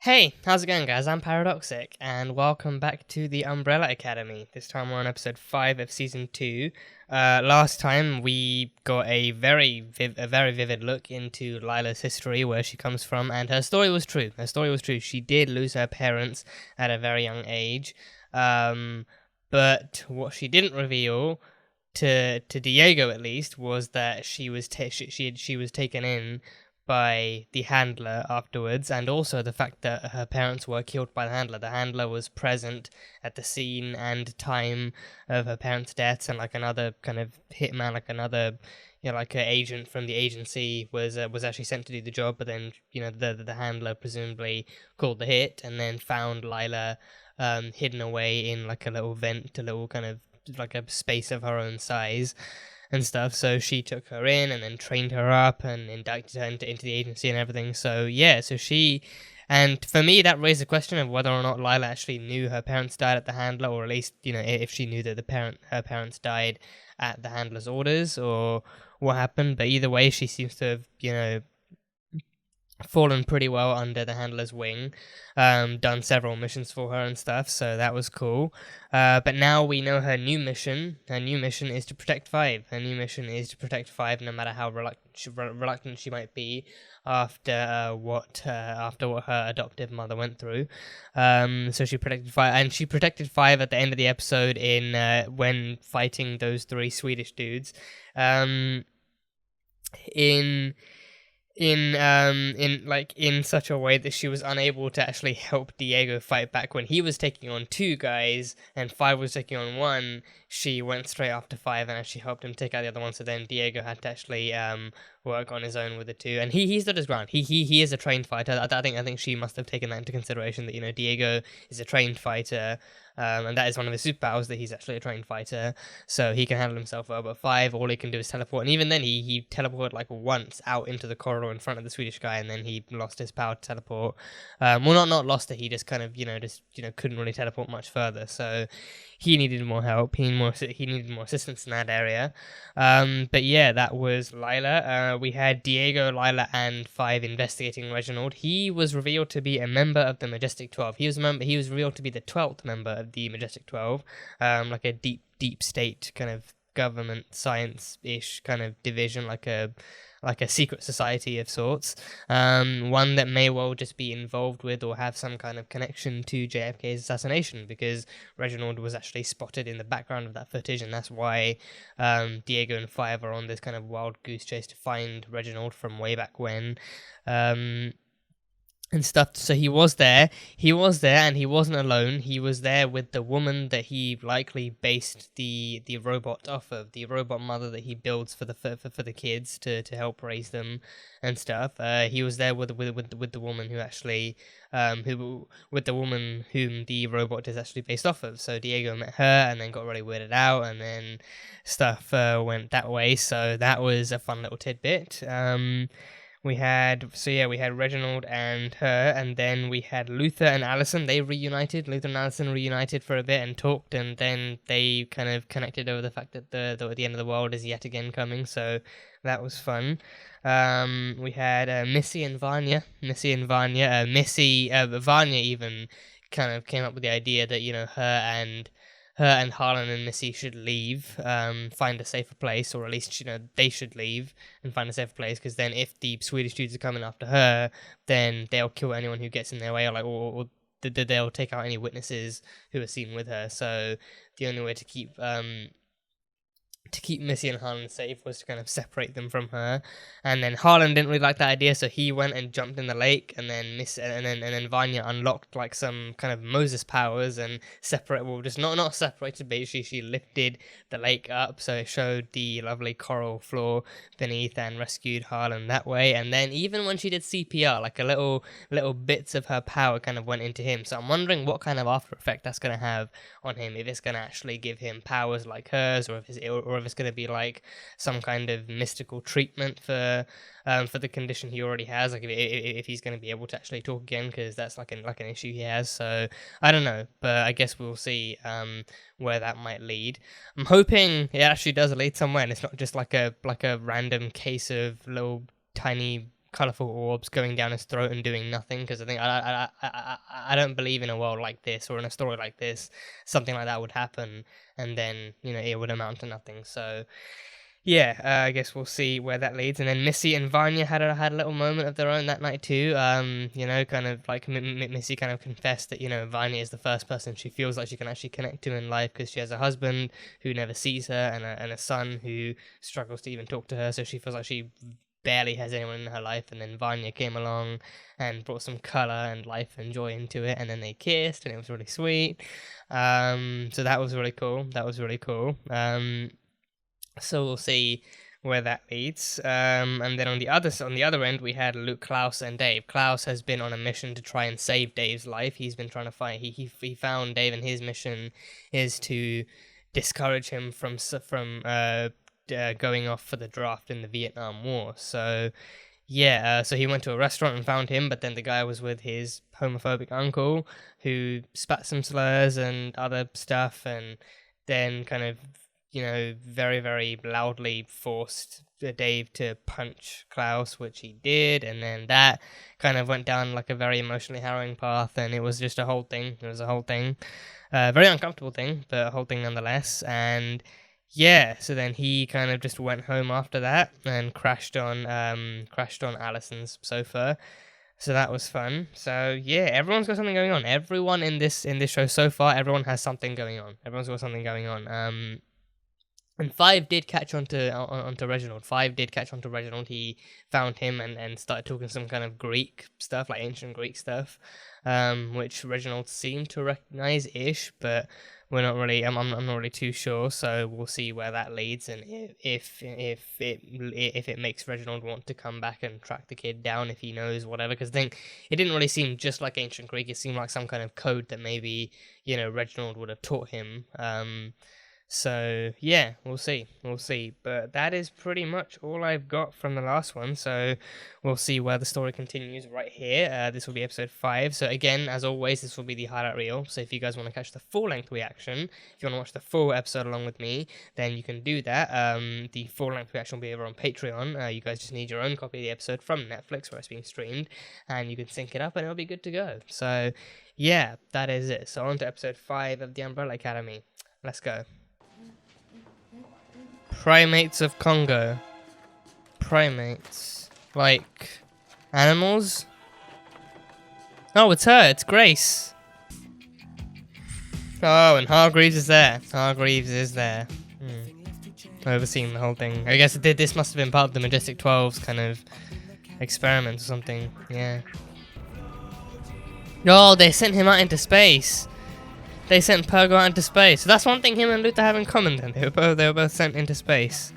Hey, how's it going, guys? I'm Paradoxic, and welcome back to the Umbrella Academy. This time we're on episode 5 of season 2. Last time we got a very vivid look into Lila's history, where she comes from, and her story was true. She did lose her parents at a very young age, but what she didn't reveal to Diego, at least, was that she was she was taken in by the handler afterwards, and also the fact that her parents were killed by the handler. The handler was present at the scene and time of her parents' deaths, and like another kind of hitman, like another, like an agent from the agency was actually sent to do the job. But then, the handler presumably called the hit, and then found Lila hidden away in like a little vent, a little kind of like a space of her own size and stuff. So she took her in and then trained her up and inducted her into the agency and everything. So yeah, and for me that raised the question of whether or not Lila actually knew her parents died at the handler, or at least, if she knew that her parents died at the handler's orders, or what happened. But either way, she seems to have, fallen pretty well under the handler's wing, done several missions for her and stuff, so that was cool. But now we know her new mission. Her new mission is to protect Five. Her new mission is to protect Five, no matter how reluctant she might be after what her adoptive mother went through. So she protected Five, and she protected Five at the end of the episode when fighting those 3 Swedish dudes. In such a way that she was unable to actually help Diego fight back when he was taking on 2 guys and Five was taking on 1. She went straight after Five and actually helped him take out the other one. So then Diego had to actually work on his own with the 2, and he stood his ground. He is a trained fighter. I think she must have taken that into consideration, that Diego is a trained fighter. And that is one of his superpowers, that he's actually a trained fighter, so he can handle himself well. But Five, all he can do is teleport, and even then he teleported like once out into the corridor in front of the Swedish guy, and then he lost his power to teleport. Well, not lost it, he just kind of, couldn't really teleport much further, so he needed more help, he needed more assistance in that area. But yeah, that was Lila. We had Diego, Lila, and Five investigating Reginald. He was revealed to be a member of the Majestic 12. He was revealed to be the 12th member of the Majestic 12, like a deep state kind of government science-ish kind of division, like a secret society of sorts, one that may well just be involved with or have some kind of connection to JFK's assassination, because Reginald was actually spotted in the background of that footage, and that's why Diego and Five are on this kind of wild goose chase to find Reginald from way back when. And stuff. So he was there, and he wasn't alone. He was there with the woman that he likely based the robot off of, the robot mother that he builds for the kids to help raise them and stuff. He was there with the woman who actually with the woman whom the robot is actually based off of. So Diego met her and then got really weirded out, and then stuff went that way. So that was a fun little tidbit. We had Reginald and her, and then we had Luther and Allison. They reunited. Luther and Allison reunited for a bit and talked, and then they kind of connected over the fact that the end of the world is yet again coming. So that was fun. We had Missy and Vanya. Vanya even kind of came up with the idea that her and Harlan and Missy should leave, find a safer place, or at least, they should leave and find a safer place, because then if the Swedish dudes are coming after her, then they'll kill anyone who gets in their way, or they'll take out any witnesses who are seen with her. So the only way to keep Missy and Harlan safe was to kind of separate them from her. And then Harlan didn't really like that idea, so he went and jumped in the lake, and then Vanya unlocked like some kind of Moses powers and not separated, but she lifted the lake up, so it showed the lovely coral floor beneath, and rescued Harlan that way. And then even when she did CPR, like a little bits of her power kind of went into him. So I'm wondering what kind of after effect that's going to have on him, if it's going to actually give him powers like hers, or if it's going to be like some kind of mystical treatment for the condition he already has, like if he's going to be able to actually talk again, because that's like an issue he has. So I don't know, but I guess we'll see where that might lead. I'm hoping it actually does lead somewhere, and it's not just like a random case of little tiny colorful orbs going down his throat and doing nothing, because I think I don't believe in a world like this or in a story like this something like that would happen and then it would amount to nothing. So yeah, I guess we'll see where that leads. And then Missy and Vanya had a little moment of their own that night too. Kind of like Missy kind of confessed that Vanya is the first person she feels like she can actually connect to in life, because she has a husband who never sees her and a son who struggles to even talk to her. So she feels like she barely has anyone in her life. And then Vanya came along and brought some color and life and joy into it. And then they kissed, and it was really sweet. So that was really cool. So we'll see where that leads. And then on the other end, we had Luke, Klaus, and Dave. Klaus has been on a mission to try and save Dave's life. He's been trying to find. He found Dave, and his mission is to discourage him from going off for the draft in the Vietnam War. So yeah, so he went to a restaurant and found him, but then the guy was with his homophobic uncle who spat some slurs and other stuff, and then kind of very, very loudly forced Dave to punch Klaus, which he did, and then that kind of went down like a very emotionally harrowing path, and it was just a whole thing. It was a whole thing. Very uncomfortable thing, but a whole thing nonetheless. And yeah, so then he kind of just went home after that and crashed on Alison's sofa. So that was fun. So yeah, everyone's got something going on. Everyone in this show so far, everyone has something going on. Everyone's got something going on. And Five did catch onto Reginald. He found him and started talking some kind of Greek stuff, like ancient Greek stuff, which Reginald seemed to recognize-ish, but we're not really. I'm not really too sure. So we'll see where that leads, and if it makes Reginald want to come back and track the kid down if he knows whatever. Because I think it didn't really seem just like ancient Greek. It seemed like some kind of code that maybe Reginald would have taught him. So yeah, we'll see. But that is pretty much all I've got from the last one. So we'll see where the story continues right here. This will be episode 5. So again, as always, this will be the highlight reel. So if you guys want to catch the full-length reaction, if you want to watch the full episode along with me, then you can do that. The full-length reaction will be over on Patreon. You guys just need your own copy of the episode from Netflix where it's being streamed, and you can sync it up and it'll be good to go. So yeah, that is it. So on to episode 5 of the Umbrella Academy. Let's go. Primates of Congo. Primates. Like animals? Oh, it's her. It's Grace. Oh, and Hargreeves is there. Overseeing the whole thing. I guess this must have been part of the Majestic 12's kind of experiment or something. Yeah. Oh, they sent him out into space. They sent Pogo out into space. So that's one thing him and Luther have in common then. They were both sent into space.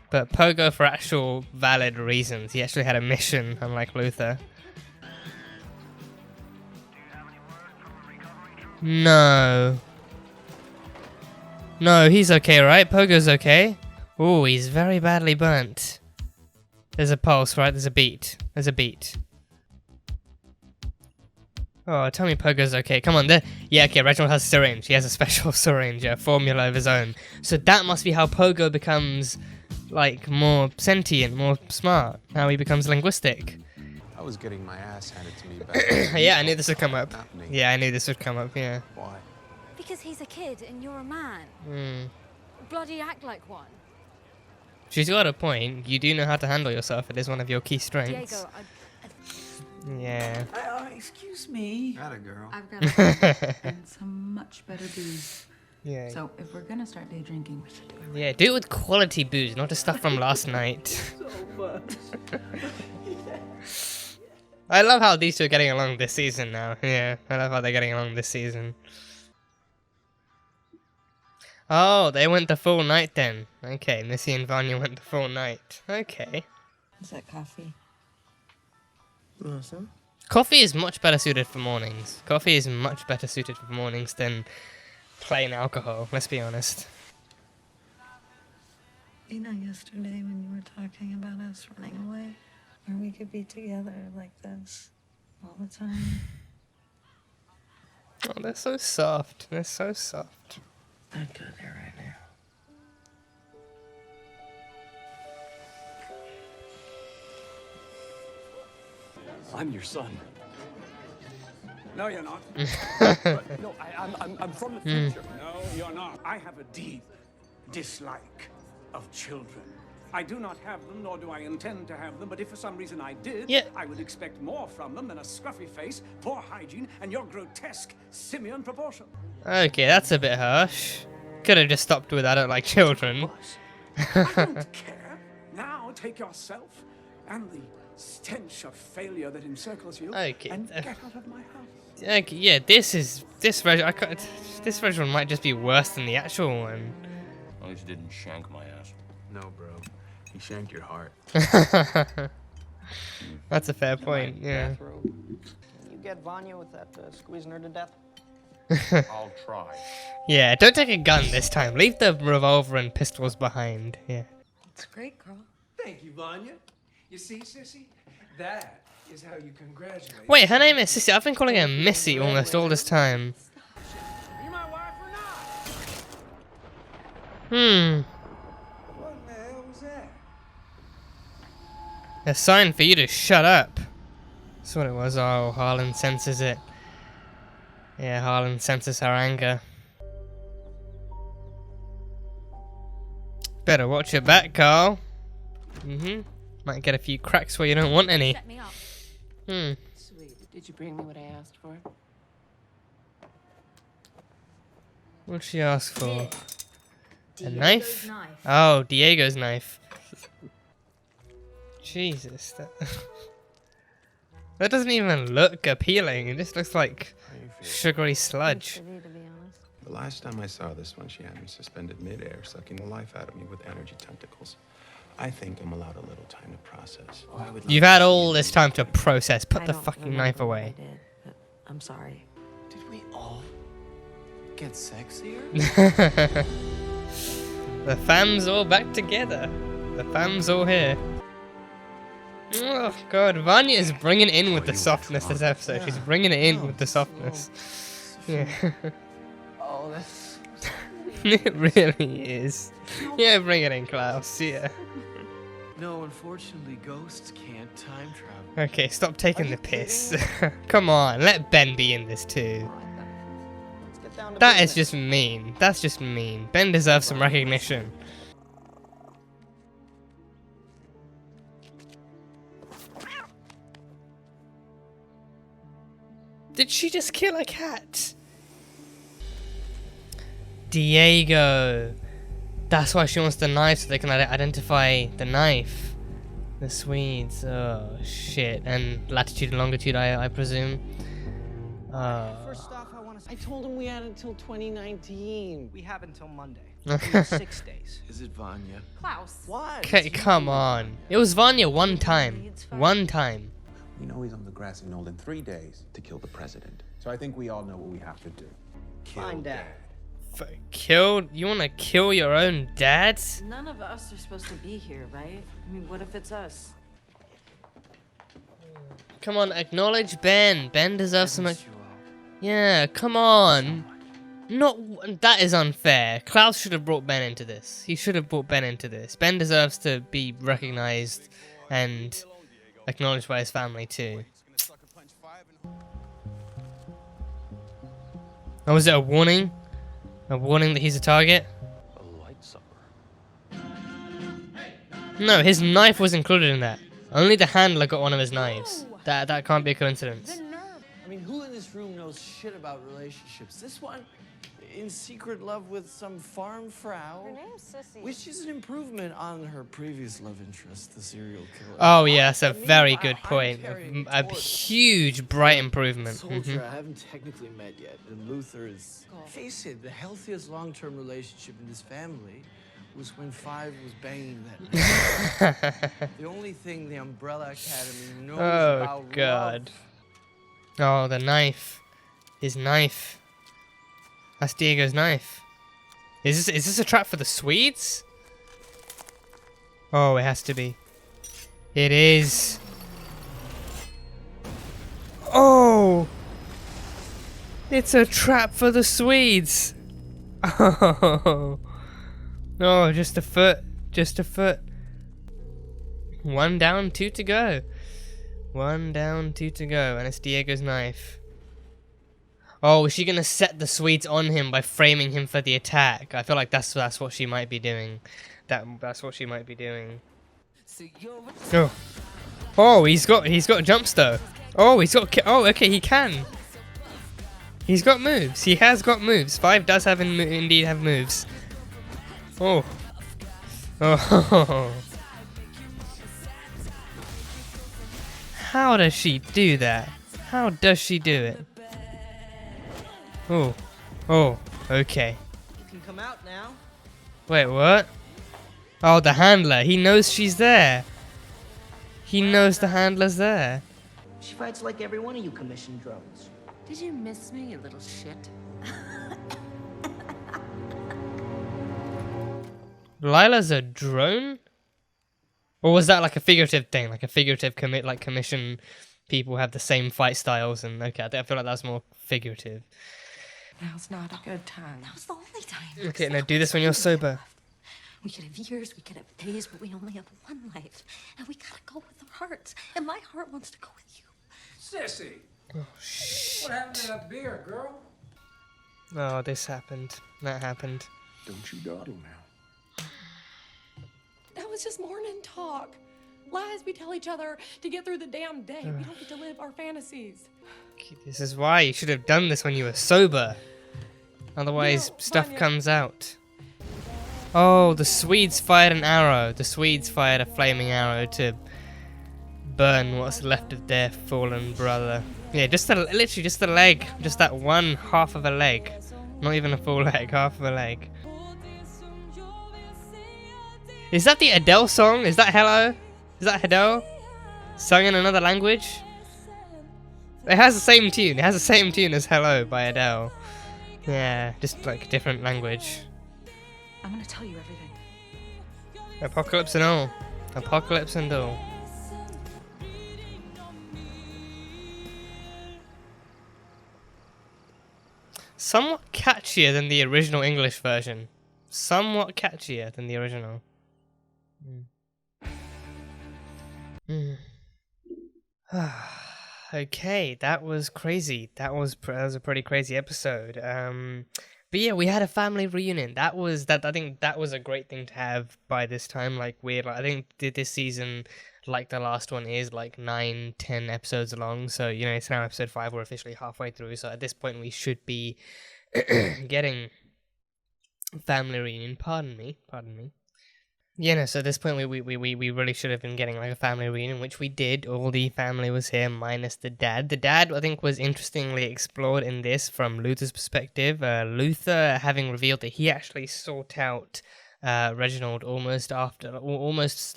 But Pogo for actual valid reasons. He actually had a mission, unlike Luther. No. No, he's okay, right? Pogo's okay. Ooh, he's very badly burnt. There's a pulse, right? There's a beat. Oh, tell me Pogo's okay. Come on, yeah, okay, Reginald has a syringe. He has a special syringe, a formula of his own. So that must be how Pogo becomes, like, more sentient, more smart. How he becomes linguistic. I was getting my ass handed to me back. Yeah, I knew this would come up. Yeah. Why? Because he's a kid and you're a man. Bloody act like one. She's got a point. You do know how to handle yourself. It is one of your key strengths. Diego, Yeah. Excuse me. Atta girl. I've got and some much better booze. Yeah. So if we're gonna start day drinking, we should do it. Yeah, do it with quality booze, not the stuff from last night. So much. I love how these two are getting along this season now. Yeah, I love how they're getting along this season. Oh, they went the full night then. Okay, Missy and Vanya went the full night. Okay. Is that coffee? Awesome. Coffee is much better suited for mornings. Coffee is much better suited for mornings than plain alcohol, let's be honest. You know, yesterday when you were talking about us running away, where we could be together like this all the time. Oh, they're so soft. I'm good here right now. I'm your son. No, you're not. No, I'm from the future. No, you're not. I have a deep dislike of children. I do not have them, nor do I intend to have them, but if for some reason I did, Yeah. I would expect more from them than a scruffy face, poor hygiene, and your grotesque simian proportion. Okay, that's a bit harsh. Could have just stopped with I don't like children. I don't care. Now take yourself and the stench of failure that encircles you Okay. and get out of my house. Okay, yeah, this version. This version might just be worse than the actual one. At least didn't shank my ass. No, bro. He shanked your heart. That's a fair point. Yeah. Bathrobe. You get Vanya with that squeezing her to death? I'll try. Yeah, don't take a gun this time. Leave the revolver and pistols behind. Yeah. It's great, Carl. Thank you, Vanya. You see, Sissy? That is how you congratulate. Wait, her name is Sissy. I've been calling her Missy almost all this time. You my wife or not? What the hell was that? A sign for you to shut up. That's what it was. Oh, Harlan senses it. Yeah, Harlan senses her anger. Better watch your back, Carl. Might get a few cracks where you don't want any. Set me up. Sweet. Did you bring me what I asked for? What'd she ask for? A Diego's knife? knife. Oh, Diego's knife. Jesus, that doesn't even look appealing. It just looks like How you feel? sugary sludge. To be honest. The last time I saw this one, she had me suspended midair, sucking the life out of me with energy tentacles. I think I'm allowed a little time to process. Oh, I would love You've to had see all you this do time to that. process. Put I the don't fucking remember knife what away. I did, but I'm sorry. Did we all get sexier? The fam's all back together. The fam's all here. Oh god, Vanya is bringing it in with the softness this episode. She's bringing it in with the softness. Yeah. Oh, that's... It really is. Yeah, bring it in, Klaus. Yeah. No, unfortunately, ghosts can't time travel. Okay, stop taking the piss. Come on, let Ben be in this too. Alright then. Let's get down to That is business. just mean. That's just mean. Ben deserves some recognition. Did she just kill a cat? Diego. That's why she wants the knife, so they can identify the knife. The Swedes. Oh, shit. And latitude and longitude, I presume. First off, I told him we had until 2019. we have until Monday. We have 6 days. Is it Vanya? Klaus. What? Okay, come on. It was Vanya one time. One time. We know he's on the grassy knoll in 3 days to kill the president. So I think we all know what we have to do. Kill Fine, Dad. Killed? You wanna kill your own dad? None of us are supposed to be here, right? I mean, what if it's us? Come on, acknowledge Ben. Ben deserves some. You all. Yeah, come on. Not that is unfair. Klaus should have brought Ben into this. He should have brought Ben into this. Ben deserves to be recognized and acknowledged by his family too. Oh, was it a warning? A warning that he's a target? A light supper. No, his knife was included in that. Only the handler got one of his knives. That can't be a coincidence. I mean, who in this room knows shit about relationships? This one, in secret love with some farm frau, Her name's Sissy. which is an improvement on her previous love interest, the serial killer. Oh yeah, that's a Meanwhile, very good I'm point. carrying A torch. huge, bright improvement. Soldier I haven't technically met yet, and Luther is... Face it, the healthiest long-term relationship in this family was when Five was banging that man. The only thing the Umbrella Academy knows Oh about god. love. Oh, the knife. His knife. That's Diego's knife. Is this a trap for the Swedes? Oh, it has to be. It is. Oh! It's a trap for the Swedes! Oh! No, just a foot. Just a foot. 1 down, 2 to go. 1 down, 2 to go, and it's Diego's knife. Oh, is she gonna set the Swedes on him by framing him for the attack? I feel like that's what she might be doing. That's what she might be doing. Oh, oh, he's got jumps though. Oh, okay, he can. He's got moves. He has got moves. 5 does have indeed have moves. Oh, oh. How does she do that? How does she do it? Oh, oh, okay. You can come out now. Wait, what? Oh, the handler. He knows she's there. He knows the handler's there. She fights like every one of you commissioned drones. Did you miss me, you little shit? Lila's a drone? Or was that like a figurative thing? Like a figurative commission people have the same fight styles and okay, I feel like that's more figurative. Now's not a good time. Now's the only time. Okay, now do this when you're sober. We could have years, we could have days, but we only have one life. And we gotta go with our hearts. And my heart wants to go with you. Sissy! Oh, shit. What happened to that beer, girl? Oh, this happened. That happened. Don't you dawdle now. That was just morning talk. Lies we tell each other to get through the damn day. We don't get to live our fantasies. This is why you should have done this when you were sober. Otherwise, stuff comes out. Oh, the Swedes fired an arrow. The Swedes fired a flaming arrow to burn what's left of their fallen brother. Yeah, literally just the leg. Just that one half of a leg. Not even a full leg, half of a leg. Is that the Adele song? Is that Hello? Is that Adele? Sung in another language? It has the same tune. It has the same tune as Hello by Adele. Yeah, just like different language. I'm gonna tell you everything. Apocalypse and all. Apocalypse and all. Somewhat catchier than the original English version. Somewhat catchier than the original. Okay, that was crazy. That was a pretty crazy episode. But yeah, we had a family reunion. I think that was a great thing to have by this time. Like I think this season, like the last one, is like 9-10 episodes long. So you know, it's now episode 5. We're officially halfway through. So at this point, we should be getting family reunion. Pardon me. Yeah, no, so at this point we really should have been getting like a family reunion, which we did. All the family was here, minus the dad. The dad, I think, was interestingly explored in this from Luther's perspective. Luther having revealed that he actually sought out Reginald almost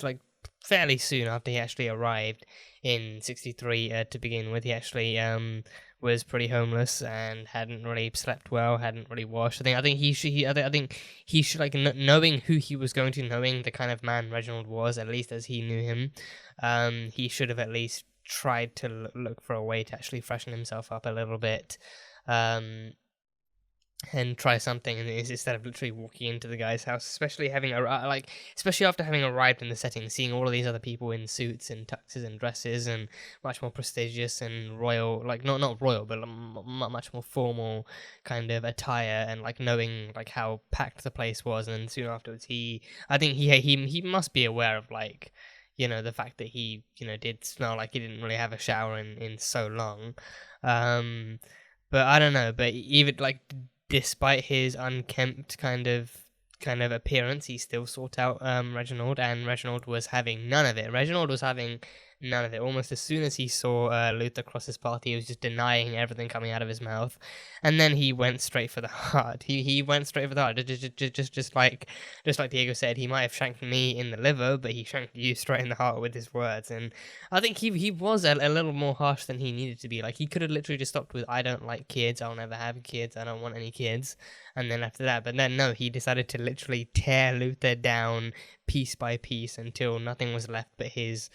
like fairly soon after he actually arrived in 63 to begin with. He actually was pretty homeless and hadn't really slept well, hadn't really washed. I think he should like knowing who he was going to, knowing the kind of man Reginald was, at least as he knew him, he should have at least tried to look for a way to actually freshen himself up a little bit, and try something instead of literally walking into the guy's house, especially after having arrived in the setting, seeing all of these other people in suits and tuxes and dresses and much more prestigious and royal, like not royal, but much more formal kind of attire, and like knowing like how packed the place was. And soon afterwards, I think he must be aware of, like, you know, the fact that he, you know, did smell like he didn't really have a shower in so long. But I don't know, but even like, despite his unkempt kind of appearance, he still sought out Reginald, and Reginald was having none of it. Almost as soon as he saw Luther cross his path, he was just denying everything coming out of his mouth, and then he went straight for the heart. He went straight for the heart, just like Diego said. He might have shanked me in the liver, but he shanked you straight in the heart with his words. And I think he was a little more harsh than he needed to be. Like, he could have literally just stopped with, "I don't like kids, I'll never have kids, I don't want any kids," and then after that. But then no, he decided to literally tear Luther down piece by piece until nothing was left but his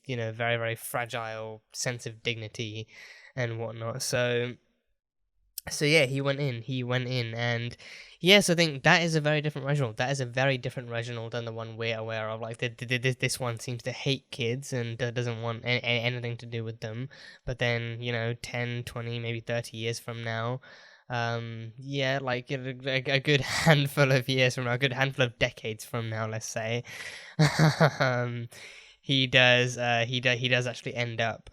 you know, very, very fragile sense of dignity and whatnot. So So yeah, he went in, and yes, I think that is a very different Reginald. That is a very different Reginald than the one we're aware of. Like, this one seems to hate kids and doesn't want anything to do with them. But then, 10, 20, maybe 30 years from now, yeah, like a good handful of years from now, a good handful of decades from now, let's say, um, he does actually end up,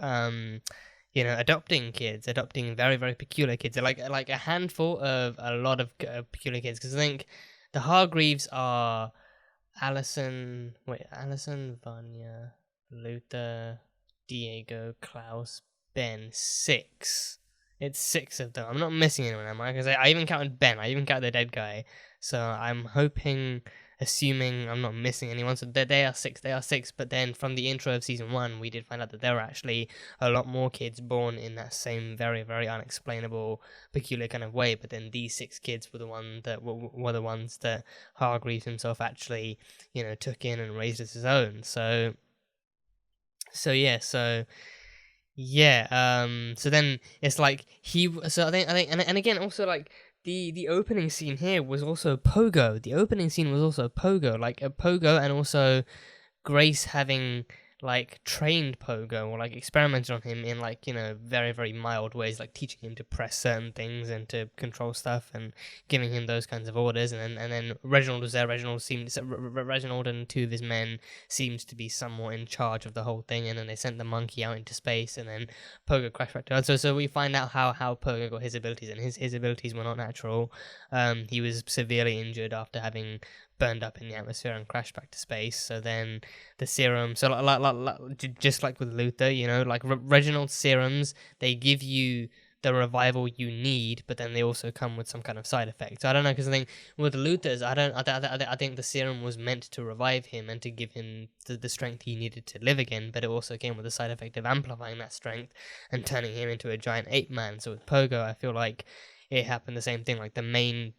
adopting kids, adopting very, very peculiar kids. They're like a handful of a lot of peculiar kids. Because I think the Hargreaves are Allison, Vanya, Luther, Diego, Klaus, Ben. 6. It's 6 of them. I'm not missing anyone, am I? Because I even counted Ben. I even counted the dead guy. So I'm hoping, assuming I'm not missing anyone. So they are 6. They are 6. But then from the intro of season 1, we did find out that there were actually a lot more kids born in that same very, very unexplainable, peculiar kind of way. But then these 6 kids were the ones that Hargreaves himself actually, took in and raised as his own. So then it's like I think, and again, also like the opening scene here was also Pogo. The opening scene was also Pogo, like a Pogo, and also Grace having like trained Pogo or like experimented on him in like very, very mild ways, like teaching him to press certain things and to control stuff and giving him those kinds of orders. And then Reginald was there. Reginald and 2 of his men seemed to be somewhat in charge of the whole thing. And then they sent the monkey out into space, and then Pogo crashed back to Earth. So we find out how Pogo got his abilities, and his abilities were not natural. He was severely injured after having burned up in the atmosphere and crashed back to space. So then the serum, so just like with Luther, like Reginald's serums, they give you the revival you need, but then they also come with some kind of side effects. So I don't know, because I think with Luther's, I think the serum was meant to revive him and to give him the strength he needed to live again, but it also came with the side effect of amplifying that strength and turning him into a giant ape man. So with Pogo, I feel like it happened the same thing. Like the main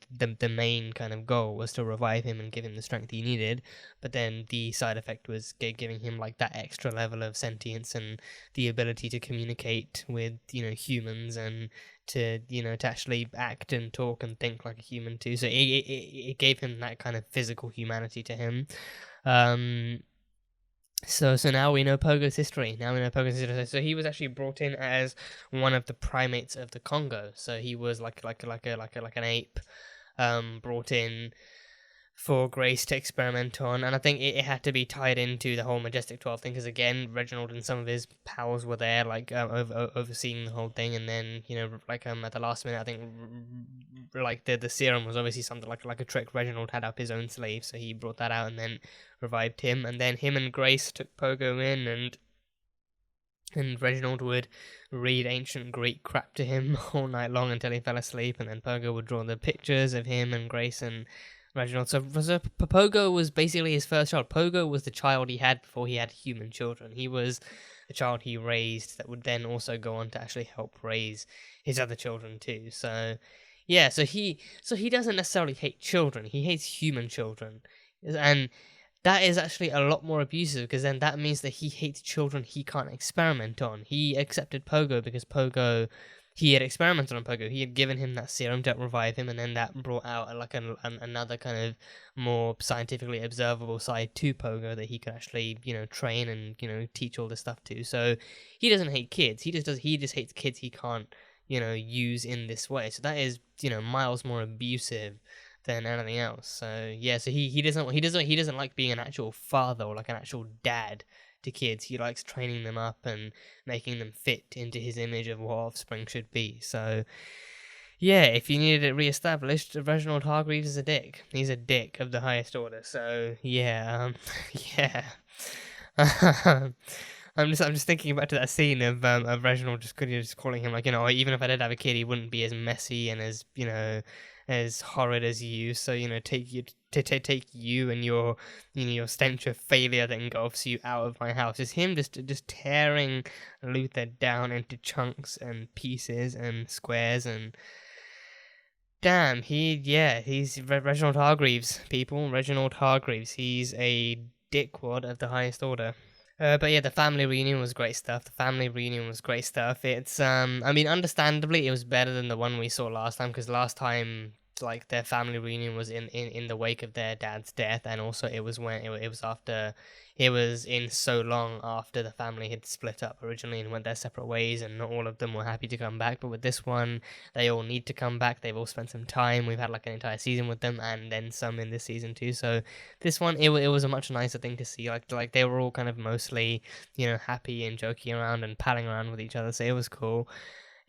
kind of goal was to revive him and give him the strength he needed, but then the side effect was giving him like that extra level of sentience and the ability to communicate with humans and to to actually act and talk and think like a human too. So it gave him that kind of physical humanity to him. So now we know Pogo's history. So he was actually brought in as one of the primates of the Congo. So he was like an ape, brought in for Grace to experiment on, and I think it had to be tied into the whole Majestic 12 thing, because again, Reginald and some of his pals were there, like overseeing the whole thing, and then at the last minute, I think like the serum was obviously something like a trick Reginald had up his own sleeve, so he brought that out and then revived him, and then him and Grace took Pogo in, and Reginald would read ancient Greek crap to him all night long until he fell asleep, and then Pogo would draw the pictures of him and Grace and Reginald. So Pogo was basically his first child. Pogo was the child he had before he had human children. He was the child he raised that would then also go on to actually help raise his other children too. So yeah, so he doesn't necessarily hate children. He hates human children, and that is actually a lot more abusive, because then that means that he hates children he can't experiment on. He accepted Pogo because he had experimented on Pogo. He had given him that serum to revive him, and then that brought out another kind of more scientifically observable side to Pogo that he could actually, train and, teach all this stuff to. So he doesn't hate kids. He just hates kids he can't, use in this way. So that is, miles more abusive than anything else. So yeah, so he doesn't like being an actual father or like an actual dad to kids. He likes training them up and making them fit into his image of what offspring should be. So yeah, if you needed it re-established, Reginald Hargreaves is a dick. He's a dick of the highest order. So yeah, yeah. I'm just thinking back to that scene of Reginald just calling him, like, even if I did have a kid, he wouldn't be as messy and as as horrid as you. So take you and your your stench of failure that engulfs you out of my house. It's him just tearing Luther down into chunks and pieces and squares, and damn, he's Reginald Hargreaves, people. Reginald Hargreaves. He's a dickwad of the highest order. But yeah, the family reunion was great stuff. It's I mean, understandably, it was better than the one we saw last time, because last time, like, their family reunion was in the wake of their dad's death, and also it was when it was after, it was in so long after the family had split up originally and went their separate ways, and not all of them were happy to come back. But with this one, they all need to come back. They've all spent some time. We've had like an entire season with them, and then some in this season too. So this one, it was a much nicer thing to see. Like they were all kind of mostly, happy and joking around and palling around with each other. So it was cool.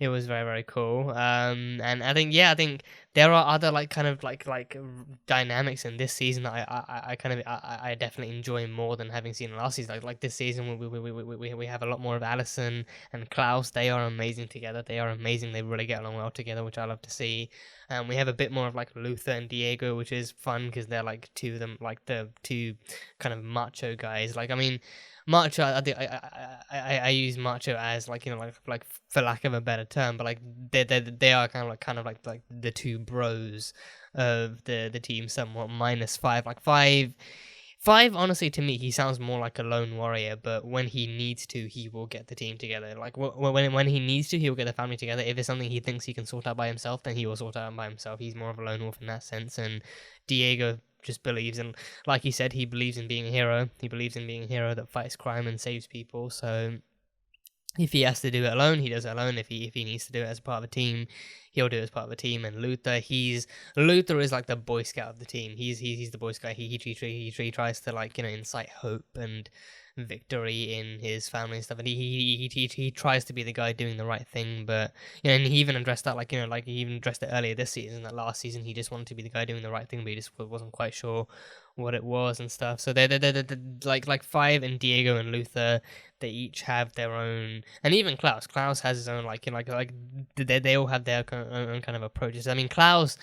It was very, very cool. And I think there are other kind of dynamics in this season that I definitely enjoy more than having seen last season. Like this season, we have a lot more of Allison and Klaus. They are amazing together. They are amazing. They really get along well together, which I love to see. We have a bit more of Luther and Diego, which is fun because they're two of them, the two kind of macho guys. I mean, macho, I use macho as for lack of a better term, but they are kind of like the two bros of the team somewhat, minus five. Five, honestly, to me, he sounds more like a lone warrior, but when he needs to, he will get the team together. When he needs to, he will get the family together. If it's something he thinks he can sort out by himself, then he will sort out by himself. He's more of a lone wolf in that sense, and Diego just believes in, like he said, he believes in being a hero. He believes in being a hero that fights crime and saves people, so if he has to do it alone, he does it alone. If he needs to do it as part of a team, he'll do it as part of a team. And Luther is like the Boy Scout of the team. He's the Boy Scout. He tries to incite hope and victory in his family and stuff. And he tries to be the guy doing the right thing. But and he even addressed that he even addressed it earlier this season. That last season he just wanted to be the guy doing the right thing, but he just wasn't quite sure what it was and stuff. So they're like Five and Diego and Luther. They each have their own, and even Klaus has his own they all have their own kind of approaches. I mean, Klaus,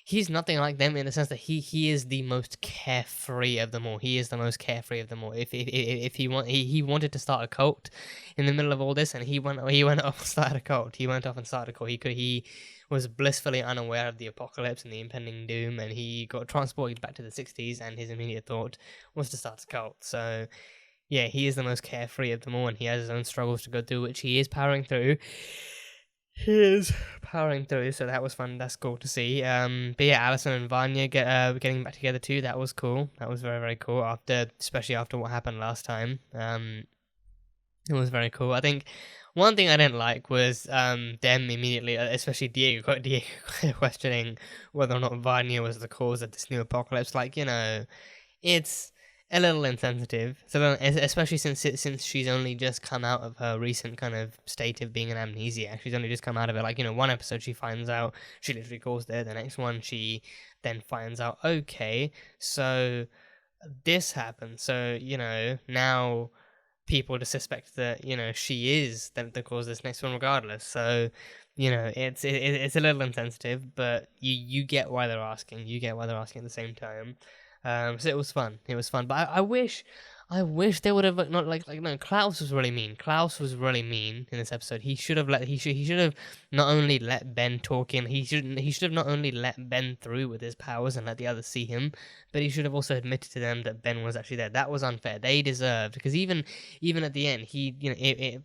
he's nothing like them in the sense that he is the most carefree of them all. He is the most carefree of them all. If he wanted to start a cult in the middle of all this, and he went off and started a cult. He was blissfully unaware of the apocalypse and the impending doom, and he got transported back to the 60s, and his immediate thought was to start a cult. So yeah, he is the most carefree of them all, and he has his own struggles to go through, which he is powering through. So that was fun. That's cool to see. But yeah, Allison and Vanya getting back together too. That was cool. That was very, very cool. Especially after what happened last time. It was very cool. I think one thing I didn't like was them immediately, especially Diego questioning whether or not Vanya was the cause of this new apocalypse. It's a little insensitive. So especially since she's only just come out of her recent kind of state of being an amnesiac. She's only just come out of it. One episode she finds out she literally goes there. The next one she then finds out, okay, so this happened. So now people to suspect that she is the cause of this next one regardless. So it's a little insensitive, but you get why they're asking. You get why they're asking at the same time. So it was fun. But I wish they would have no. Klaus was really mean. In this episode. He should have not only let Ben talk in. He should have not only let Ben through with his powers and let the others see him, but he should have also admitted to them that Ben was actually there. That was unfair. They deserved, because even at the end, it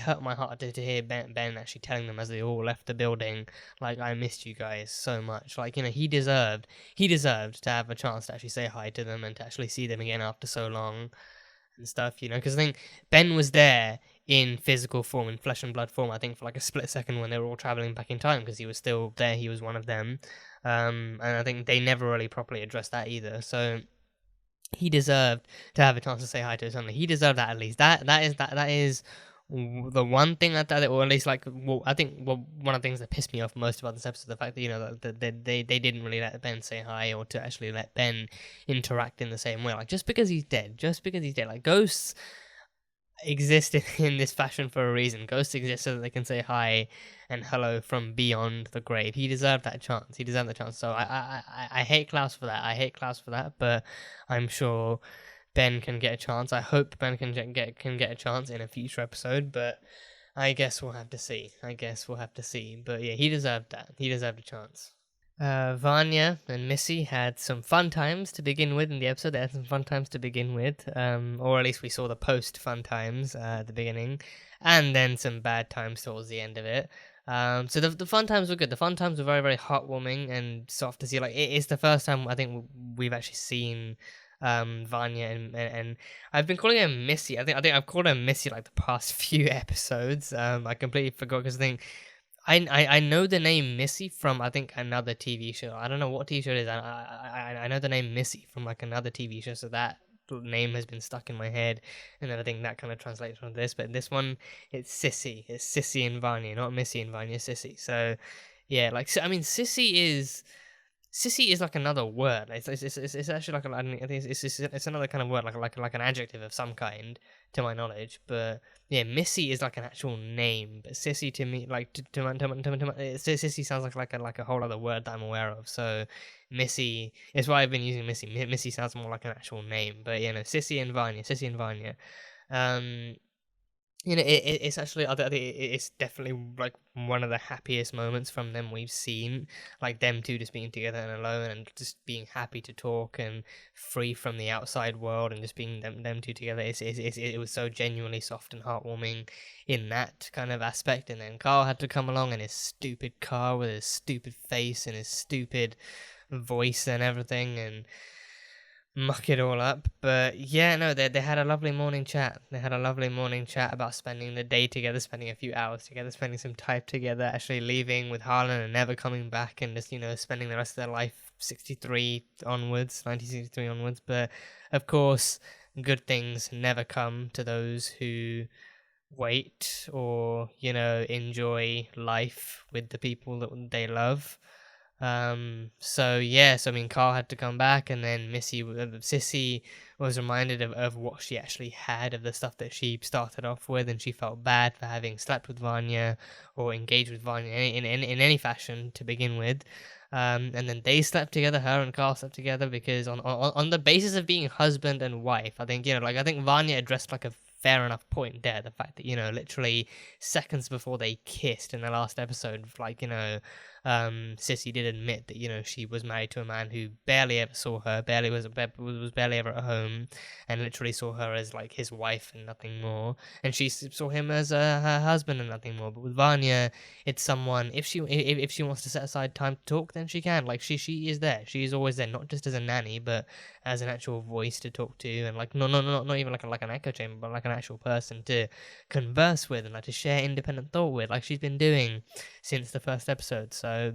hurt my heart to hear Ben actually telling them as they all left the building, I missed you guys so much. He deserved to have a chance to actually say hi to them and to actually see them again after so long and stuff, because I think Ben was there in physical form, in flesh and blood form, I think for a split second when they were all traveling back in time, because he was still there, he was one of them, and I think they never really properly addressed that either. So he deserved to have a chance to say hi to his family. He deserved that at least. That is the one thing or at least I think one of the things that pissed me off most about this episode, the fact that they didn't really let Ben say hi, or to actually let Ben interact in the same way. Just because he's dead, ghosts exist in this fashion for a reason. Ghosts exist so that they can say hi and hello from beyond the grave. He deserved that chance. So I hate Klaus for that. But I'm sure Ben can get a chance. I hope Ben can get a chance in a future episode, but I guess we'll have to see. But yeah, he deserved that. He deserved a chance. Vanya and Missy had some fun times to begin with in the episode. They had some fun times to begin with, or at least we saw the post-fun times at the beginning, and then some bad times towards the end of it. So the fun times were good. The fun times were very, very heartwarming and soft to see. Like, it's the first time I think we've actually seen Vanya and I've been calling her Missy. I think I've called her Missy like the past few episodes. I completely forgot because I think I know the name Missy from I think another TV show. I don't know what TV show it is. I know the name Missy from like another TV show, so that name has been stuck in my head, and then I think that kind of translates from this. But in this one, it's Sissy. It's Sissy and Vanya, not Missy and Vanya. Sissy. So yeah, like I mean, Sissy is like another word. It's actually like I think it's another kind of word, like an adjective of some kind, to my knowledge. But yeah, Missy is like an actual name, but Sissy to me, like Sissy sounds like a whole other word that I'm aware of. So Missy is why I've been using Missy. Missy sounds more like an actual name, but you know, Sissy and Vanya. You know, it's actually, I think it's definitely like one of the happiest moments from them we've seen. Like them two just being together and alone and just being happy to talk and free from the outside world and just being them two together. It was so genuinely soft and heartwarming in that kind of aspect. And then Carl had to come along and his stupid car with his stupid face and his stupid voice and everything and muck it all up. But yeah, no, they had a lovely morning chat. They had a lovely morning chat about spending the day together, spending a few hours together, spending some time together, actually leaving with Harlan and never coming back, and just, you know, spending the rest of their life 1963 onwards. But of course, good things never come to those who wait or, you know, enjoy life with the people that they love. So yes, I mean, Carl had to come back, and then Sissy was reminded of what she actually had, of the stuff that she started off with, and she felt bad for having slept with Vanya or engaged with Vanya in any fashion to begin with. And then they slept together, her and Carl slept together because on the basis of being husband and wife, I think, you know, like, I think Vanya addressed like a fair enough point there, the fact that, you know, literally seconds before they kissed in the last episode, like, you know, Sissy did admit that, you know, she was married to a man who barely ever saw her, was barely ever at home, and literally saw her as like his wife and nothing more, and she saw him as her husband and nothing more. But with Vanya, it's someone, if she wants to set aside time to talk, then she can. Like, she is there. She is always there, not just as a nanny, but as an actual voice to talk to, and like not even like an echo chamber, but like an actual person to converse with and like to share independent thought with, like she's been doing since the first episode. So,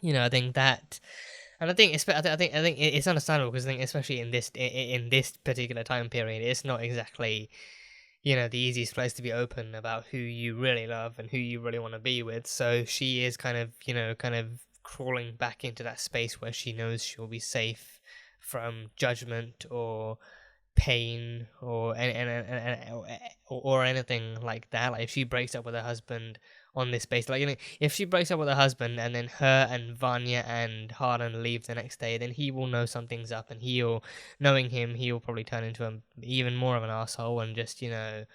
you know, I think that, and I think it's understandable, because I think especially in this particular time period, it's not exactly, you know, the easiest place to be open about who you really love and who you really want to be with. So she is kind of, you know, kind of crawling back into that space where she knows she'll be safe from judgment or pain or anything like that. Like, if she breaks up with her husband on this basis, like, you know, if she breaks up with her husband and then her and Vanya and Harlan leave the next day, then he will know something's up, and knowing him, he'll probably turn into even more of an asshole and just, you know,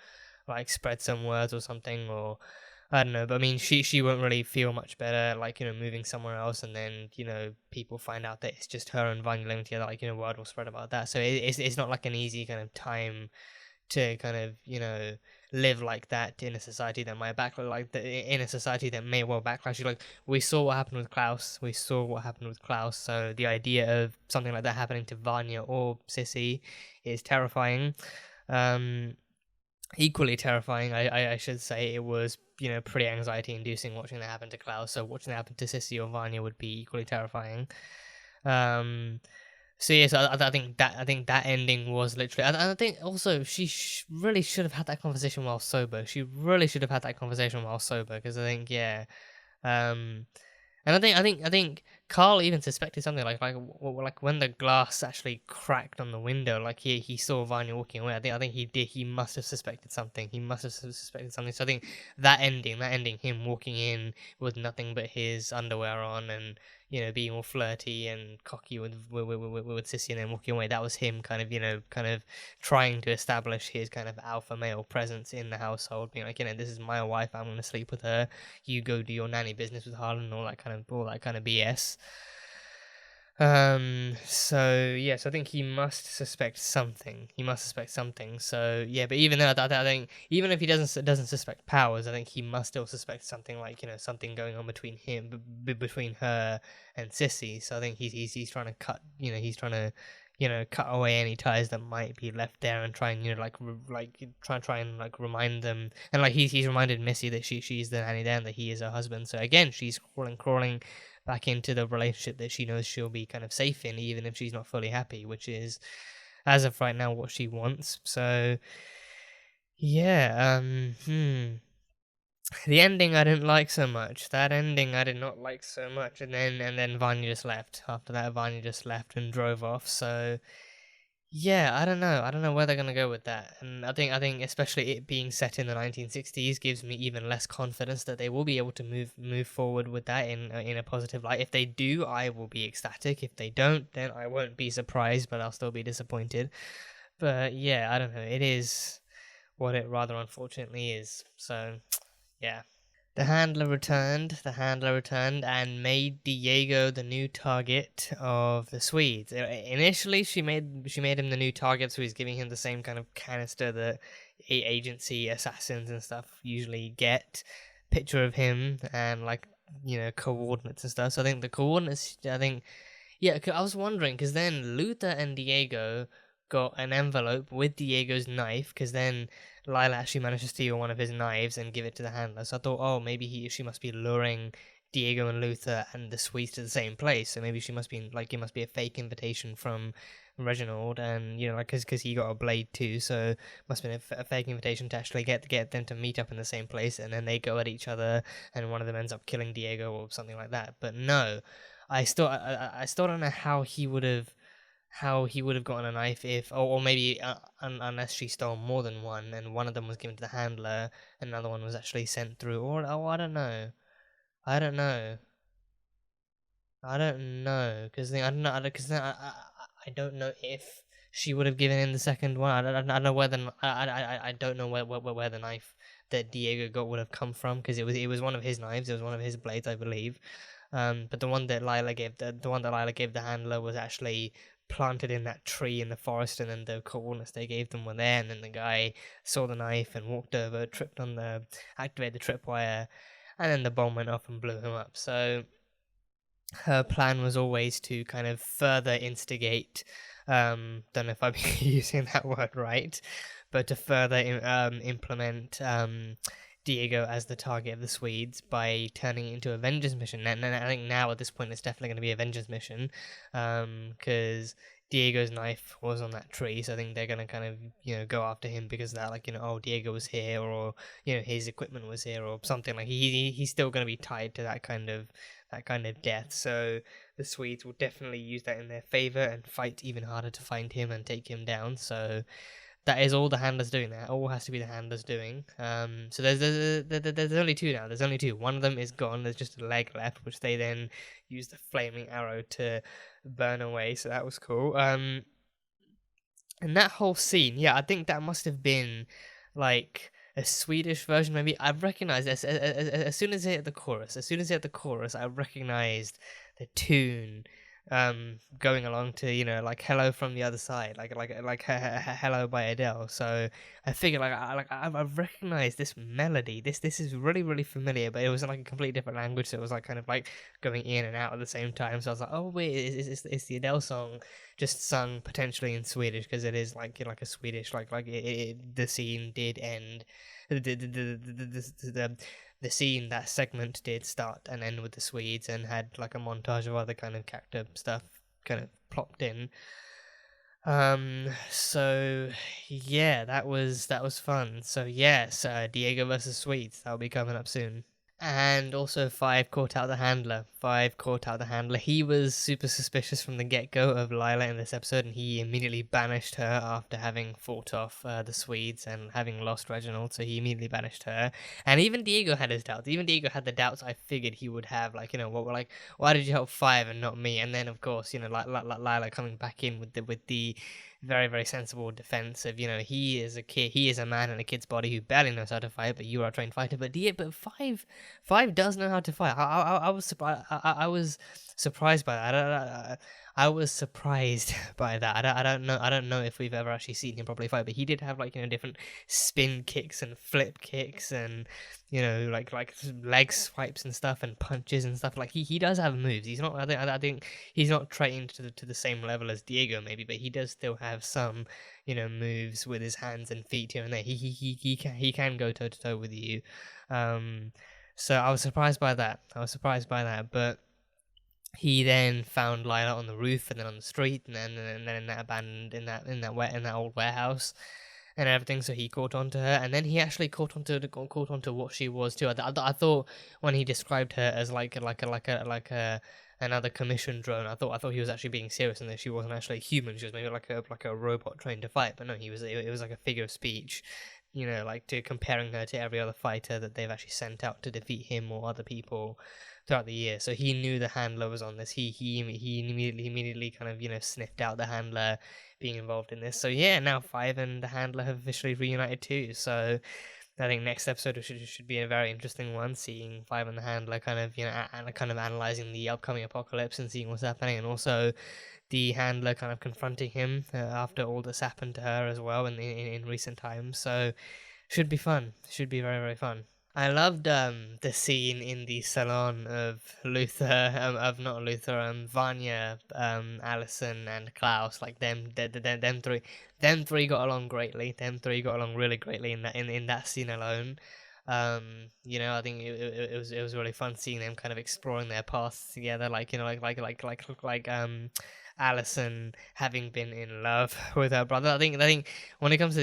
like spread some words or something, or I don't know. But I mean, she won't really feel much better, like, you know, moving somewhere else, and then, you know, people find out that it's just her and Vanya living together, like, you know, word will spread about that. So it's not like an easy kind of time to kind of, you know, live like that in a society that might in a society that may well backlash you. Like, we saw what happened with Klaus. So the idea of something like that happening to Vanya or Sissy is terrifying. Equally terrifying, I should say, it was, you know, pretty anxiety inducing watching that happen to Klaus. So watching that happen to Sissy or Vanya would be equally terrifying. So yes, I think that ending was literally, and I think also she really should have had that conversation while sober. Because I think, yeah, and I think Carl even suspected something like when the glass actually cracked on the window, like he saw Vanya walking away. I think he must have suspected something. So I think that ending, him walking in with nothing but his underwear on and, you know, being all flirty and cocky with Sissy and then walking away, that was him kind of, you know, kind of trying to establish his kind of alpha male presence in the household, being like, you know, this is my wife, I'm going to sleep with her, you go do your nanny business with Harlan and all that kind of BS. So yes, I think he must suspect something. He must suspect something. So yeah, but even though I think even if he doesn't suspect Powers, I think he must still suspect something, like, you know, something going on between him, between her and Sissy. So I think he's trying to cut, you know, he's trying to, you know, cut away any ties that might be left there and try and, you know, like try and like remind them, and like he's reminded Missy that she's the nanny there and that he is her husband. So again, she's crawling back into the relationship that she knows she'll be kind of safe in, even if she's not fully happy, which is, as of right now, what she wants. So, yeah, the ending I didn't like so much. That ending I did not like so much, and then Vanya just left. After that, Vanya just left and drove off. So, yeah, I don't know. I don't know where they're gonna go with that. And I think especially it being set in the 1960s gives me even less confidence that they will be able to move forward with that in a positive light. If they do, I will be ecstatic. If they don't, then I won't be surprised, but I'll still be disappointed. But yeah, I don't know. It is what it rather unfortunately is. So, yeah. The handler returned and made Diego the new target of the Swedes. Initially, she made him the new target, so he's giving him the same kind of canister that agency assassins and stuff usually get. Picture of him and, like, you know, coordinates and stuff. So I think the coordinates, yeah, I was wondering, because then Luther and Diego got an envelope with Diego's knife, because then Lila actually managed to steal one of his knives and give it to the handler. So I thought, oh, maybe she must be luring Diego and Luther and the Swedes to the same place. So maybe she must be, like, it must be a fake invitation from Reginald, and, you know, like, because he got a blade too, so it must have been a fake invitation to actually get them to meet up in the same place, and then they go at each other, and one of them ends up killing Diego or something like that. But no, I still don't know how he would have gotten a knife if, or maybe unless she stole more than one, and one of them was given to the handler, and another one was actually sent through, or I don't know, I don't know, because I don't know, because I don't know if she would have given him the second one. I don't know where I don't know where the knife that Diego got would have come from, because it was one of his knives, it was one of his blades, I believe. But the one that Lila gave the handler was actually planted in that tree in the forest, and then the coordinates they gave them were there, and then the guy saw the knife and walked over, activated the tripwire, and then the bomb went off and blew him up. So her plan was always to kind of further instigate, don't know if I'm using that word right, but to further implement Diego as the target of the Swedes by turning it into a vengeance mission. And I think now at this point it's definitely going to be a vengeance mission, because Diego's knife was on that tree, so I think they're going to kind of, you know, go after him because of that, like, you know, oh, Diego was here, or, you know, his equipment was here, or something. Like, he's still going to be tied to that kind of death. So the Swedes will definitely use that in their favor and fight even harder to find him and take him down. So that is all the handler's doing. That all has to be the handler's doing. So there's only two now. There's only two. One of them is gone. There's just a leg left, which they then use the flaming arrow to burn away. So that was cool. And that whole scene, yeah, I think that must have been like a Swedish version, maybe. I recognized as soon as it hit the chorus. I recognized the tune going along to, you know, like Hello from the Other Side, like Hello by Adele. So I figured, I recognized this melody. This is really, really familiar, but it was in like a completely different language, so it was like kind of like going in and out at the same time. So I was like, oh wait, it's the Adele song, just sung potentially in Swedish, because it is like, you know, like a Swedish, the scene did end. The scene, that segment did start and end with the Swedes, and had like a montage of other kind of character stuff kind of plopped in. So yeah, that was fun. So yes, Diego versus Swedes, that'll be coming up soon. And also, Five caught out the handler. He was super suspicious from the get-go of Lila in this episode, and he immediately banished her after having fought off the Swedes and having lost Reginald, so he immediately banished her. And even Diego had his doubts. Even Diego had the doubts I figured he would have, like, you know, what were like, why did you help Five and not me? And then, of course, you know, Lila coming back in with the very, very sensible defense of, he is a kid, he is a man in a kid's body who barely knows how to fight, but you are a trained fighter. But five does know how to fight. I was surprised. I was surprised by that. I was surprised by that. I don't know if we've ever actually seen him properly fight, but he did have different spin kicks and flip kicks and like leg swipes and stuff and punches and stuff. Like he does have moves. He's not. I think he's not trained to the same level as Diego maybe, but he does still have some moves with his hands and feet here and there. He can go toe to toe with you. So I was surprised by that. But he then found Lila on the roof and then on the street and then in that abandoned in that old warehouse and everything. So he caught on to her, and then he actually caught on to what she was too. I thought when he described her as like another commission drone, I thought he was actually being serious and that she wasn't actually human. She was maybe like a robot trained to fight. But no, it was like a figure of speech. Like comparing her to every other fighter that they've actually sent out to defeat him or other people throughout the year. So he knew the handler was on this. He immediately kind of sniffed out the handler being involved in this. So yeah, now Five and the handler have officially reunited too. So I think next episode should be a very interesting one, seeing Five and the handler kind of kind of analyzing the upcoming apocalypse and seeing what's happening, and also the handler kind of confronting him after all that's happened to her as well in recent times. So should be fun. Should be very, very fun. I loved the scene in the salon of Vanya, Allison, and Klaus. Like them three got along greatly. Them three got along really greatly in that scene alone. I think it was really fun seeing them kind of exploring their paths together. Like Allison having been in love with her brother. I think when it comes to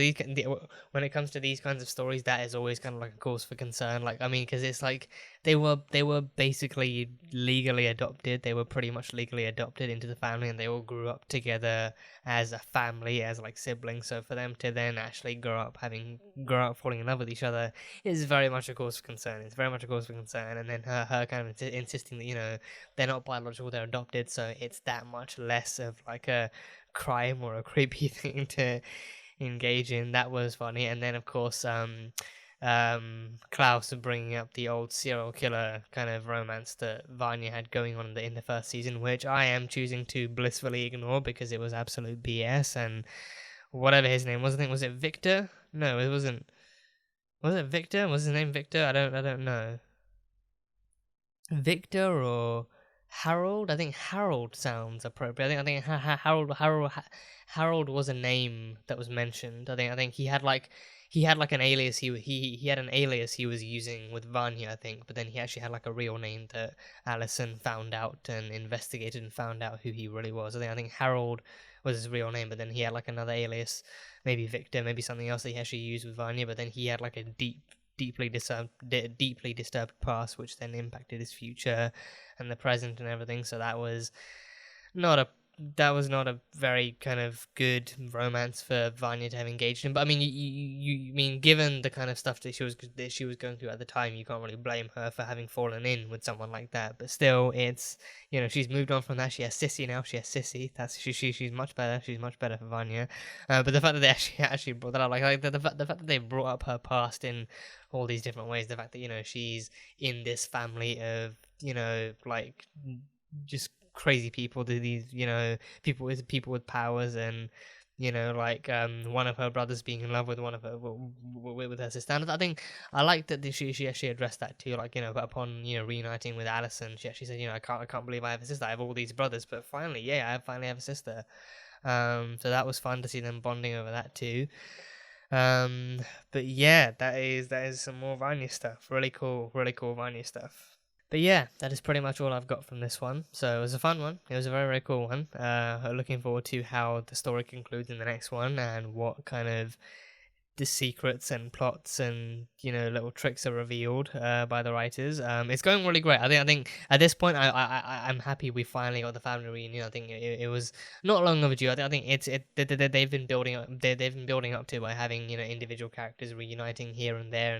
these kinds of stories, that is always kind of like a cause for concern. Like, I mean, because it's like they were basically legally adopted. They were pretty much legally adopted into the family, and they all grew up together as a family, as like siblings. So for them to then actually grow up falling in love with each other is very much a cause for concern. It's very much a cause for concern. And then her kind of insisting that they're not biological, they're adopted, so it's that much less of like a crime or a creepy thing to engage in. That was funny. And then of course Klaus bringing up the old serial killer kind of romance that Vanya had going on in the first season, which I am choosing to blissfully ignore because it was absolute BS. And whatever his name was, I think, was it Victor? No, it wasn't. Was it Victor? Was his name Victor? I don't know. Victor or Harold? I think Harold sounds appropriate. I think Harold was a name that was mentioned. I think he had like an alias. He had an alias he was using with Vanya, I think, but then he actually had like a real name that Allison found out and investigated and found out who he really was. I think Harold was his real name, but then he had like another alias, maybe Victor, maybe something else that he actually used with Vanya, but then he had like a deeply disturbed past, which then impacted his future and the present and everything. So that was not a very kind of good romance for Vanya to have engaged in. But I mean, you mean, given the kind of stuff that she was going through at the time, you can't really blame her for having fallen in with someone like that. But still, it's she's moved on from that. She has Sissy now. She's much better. She's much better for Vanya. But the fact that they actually brought that up, like the fact that they brought up her past in all these different ways, the fact that she's in this family of like just crazy people, to these people with powers, and like one of her brothers being in love with one of her with her sister. And I think I like that she actually addressed that too, like but upon reuniting with Allison, she actually said I can't believe I have a sister. I have all these brothers, but finally I finally have a sister. So that was fun to see them bonding over that too. But yeah, that is some more Vanya stuff. Really cool Vanya stuff. But yeah, that is pretty much all I've got from this one. So it was a fun one. It was a very, very cool one. Looking forward to how the story concludes in the next one and what kind of the secrets and plots and little tricks are revealed by the writers. It's going really great. I think at this point I'm happy we finally got the family reunion. I think it was not long overdue. I think they've been building up to by having individual characters reuniting here and there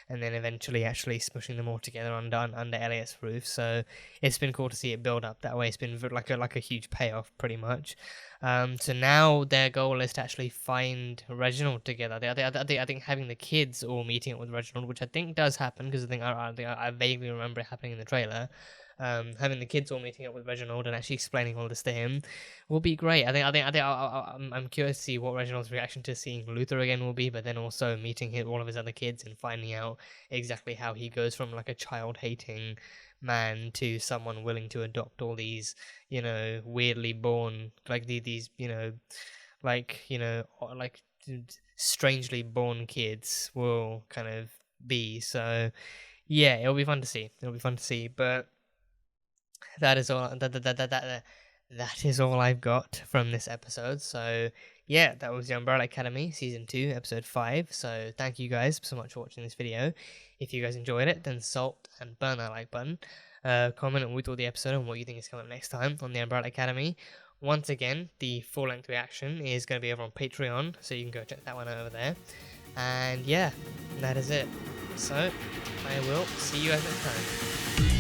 and then eventually actually smushing them all together under Elliot's roof. So it's been cool to see it build up that way. It's been like a huge payoff pretty much. So now their goal is to actually find Reginald together. I think having the kids all meeting up with Reginald, which I think does happen because I vaguely remember it happening in the trailer. Having the kids all meeting up with Reginald and actually explaining all this to him will be great. I'm curious to see what Reginald's reaction to seeing Luther again will be, but then also meeting all of his other kids and finding out exactly how he goes from like a child-hating man to someone willing to adopt all these, weirdly born, like these, like strangely born kids will kind of be. So yeah, it'll be fun to see. But that is all. That is all I've got from this episode. So yeah, that was the Umbrella Academy Season 2, Episode 5. So thank you guys so much for watching this video. If you guys enjoyed it, then salt and burn that like button. Comment on what you thought of the episode and what you think is coming up next time on the Umbrella Academy. Once again, the full-length reaction is going to be over on Patreon, so you can go check that one out over there. And yeah, that is it. So I will see you guys next time.